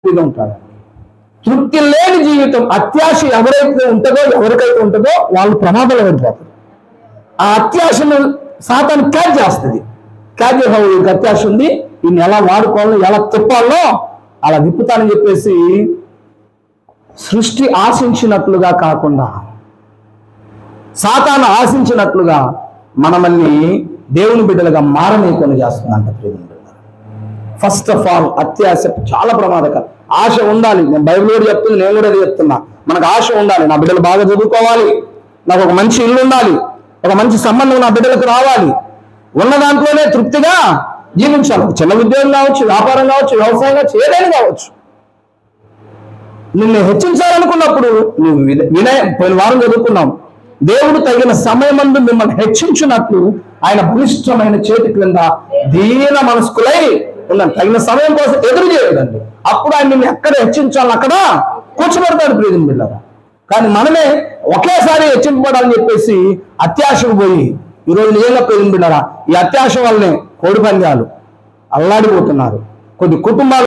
తృప్తిగా ఉంటాడు. తృప్తి లేని జీవితం, అత్యాశ ఎవరికైతే ఉంటుందో వాళ్ళు ప్రమాదంలో పడిపోతారు. ఆ అత్యాశను సాతాను క్యాచ్ చేస్తుంది. క్యాచ్ చేసే అత్యాశ ఉంది, ఈయన ఎలా వాడుకోవాలో ఎలా తిప్పాలో అలా విప్పుతానని చెప్పేసి సృష్టి ఆశించినట్లుగా కాకుండా సాతాను ఆశించినట్లుగా మనల్ని దేవుని బిడ్డలుగా మారనీయకుండా చేస్తుందంట. ఫస్ట్ ఆఫ్ ఆల్ అత్యాశ చాలా ప్రమాదకరం. ఆశ ఉండాలి. నేను బైబిల్ కూడా చెప్తుంది, నేను కూడా చెప్తున్నా. మనకు ఆశ ఉండాలి. నా బిడ్డలు బాగా చదువుకోవాలి, నాకు ఒక మంచి ఇల్లు ఉండాలి, ఒక మంచి సంబంధం నా బిడ్డలకు రావాలి, ఉన్న దాంట్లోనే తృప్తిగా జీవించాలి. చిన్న ఉద్యోగం కావచ్చు, వ్యాపారం కావచ్చు, వ్యవసాయం కావచ్చు, ఏదైనా కావచ్చు. నిన్ను హెచ్చించాలనుకున్నప్పుడు నువ్వు పోయిన వారం చదువుకున్నాం, దేవుడు తగిన సమయమందు మిమ్మల్ని హెచ్చించినట్లు ఆయన బలిష్టమైన చేతి క్రింద దీన మనస్కులై ఉన్నాను. తగిన సమయం కోసం ఎదురు చేయలేదండి. అప్పుడు ఆయన నిన్ను ఎక్కడ హెచ్చించాలని అక్కడ కూర్చోబెడతాడు ప్రియమైన బిడ్డలారా. కానీ మనమే ఒకేసారి హెచ్చింపబడాలని చెప్పేసి అత్యాశకు పోయి ఈరోజు నిజంగా ప్రియమైన బిడ్డలారా, ఈ అత్యాశ వల్లనే కోడి పందాలు అల్లాడిపోతున్నారు. కొద్ది కుటుంబాలు